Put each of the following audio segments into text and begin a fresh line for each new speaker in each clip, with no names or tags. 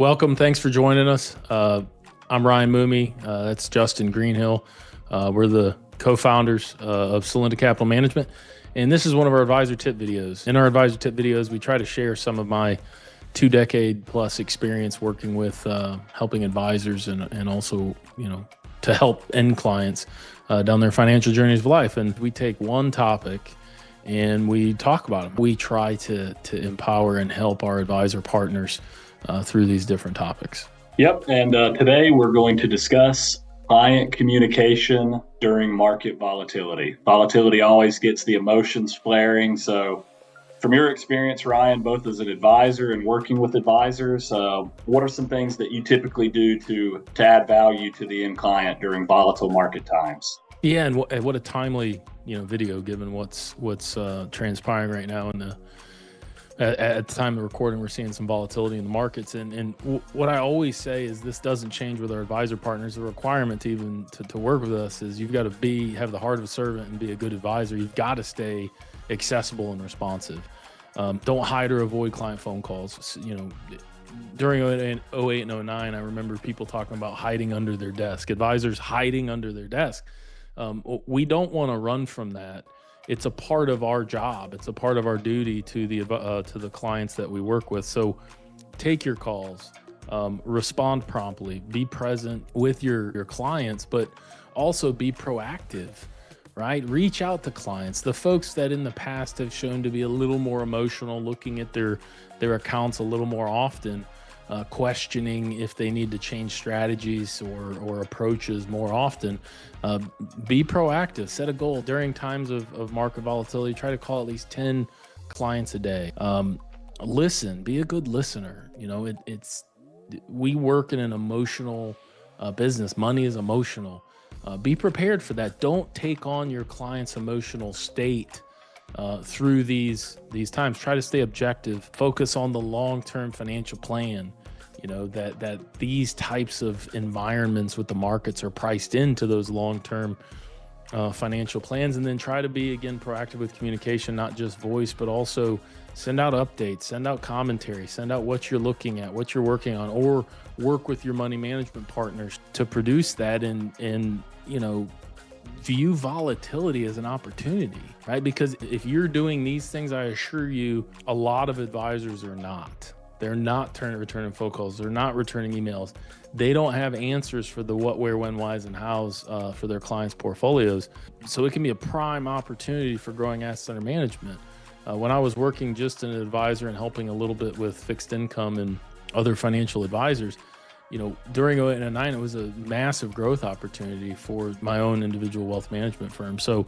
Welcome. Thanks for joining us. I'm Ryan Mumy. That's Justin Greenhill. We're the co-founders of Celinda Capital Management, and this is one of our advisor tip videos. In our advisor tip videos, we try to share some of my 2-decade plus experience working with helping advisors and also, to help end clients down their financial journeys of life. And we take one topic and we talk about them. We try to empower and help our advisor partners through these different topics.
Yep, and today we're going to discuss client communication during market volatility. Volatility always gets the emotions flaring. So from your experience, Ryan, both as an advisor and working with advisors, what are some things that you typically do to add value to the end client during volatile market times?
Yeah, and what a timely video given what's transpiring right now at the time of recording. We're seeing some volatility in the markets, and what I always say is this doesn't change with our advisor partners. The requirement to work with us is you've got to have the heart of a servant and be a good advisor. You've got to stay accessible and responsive. Don't hide or avoid client phone calls. During 08 and 09, I remember people talking about hiding under their desk, advisors hiding under their desk. We don't want to run from that. It's a part of our job. It's a part of our duty to the clients that we work with. So take your calls, respond promptly, be present with your clients, but also be proactive, right? Reach out to clients. The folks that in the past have shown to be a little more emotional, looking at their accounts a little more often, questioning if they need to change strategies or approaches more often. Be proactive, set a goal during times of market volatility. Try to call at least 10 clients a day. Listen, be a good listener. We work in an emotional business. Money is emotional. Be prepared for that. Don't take on your client's emotional state through these times. Try to stay objective, focus on the long-term financial plan, that these types of environments with the markets are priced into those long-term financial plans. And then try to be, again, proactive with communication, not just voice, but also send out updates, send out commentary, send out what you're looking at, what you're working on, or work with your money management partners to produce that and view volatility as an opportunity, right? Because if you're doing these things, I assure you, a lot of advisors are not. They're not returning phone calls. They're not returning emails. They don't have answers for the what, where, when, whys, and hows for their clients' portfolios. So it can be a prime opportunity for growing assets under management. When I was working just an advisor and helping a little bit with fixed income and other financial advisors, during 08 and 09, it was a massive growth opportunity for my own individual wealth management firm. So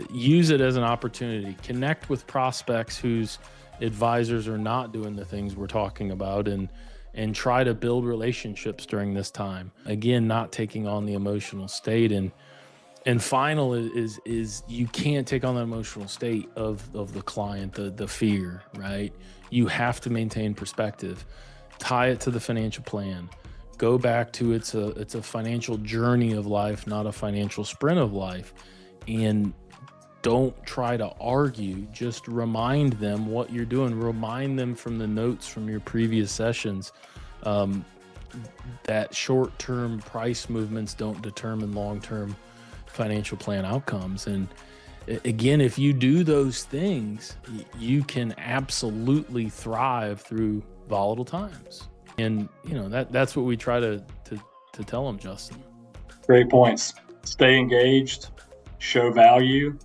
use it as an opportunity. Connect with prospects whose advisors are not doing the things we're talking about, and try to build relationships during this time. Again, not taking on the emotional state. And final is you can't take on the emotional state of the client, the fear, right? You have to maintain perspective, tie it to the financial plan. Go back to it's a financial journey of life, not a financial sprint of life. And don't try to argue, just remind them what you're doing. Remind them from the notes from your previous sessions that short-term price movements don't determine long-term financial plan outcomes. And again, if you do those things, you can absolutely thrive through volatile times. And that's what we try to tell them, Justin.
Great points. Stay engaged, show value,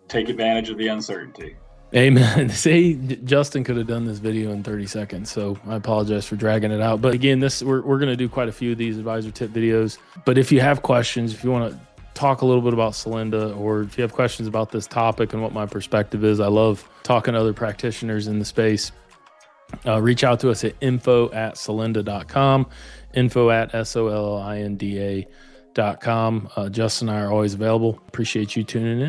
take advantage of the uncertainty.
Amen. See, Justin could have done this video in 30 seconds, so I apologize for dragging it out. But again, we're going to do quite a few of these advisor tip videos. But if you have questions, if you want to talk a little bit about Celinda, or if you have questions about this topic and what my perspective is, I love talking to other practitioners in the space. Reach out to us at info@celinda.com, info@solinda.com. Justin and I are always available. Appreciate you tuning in.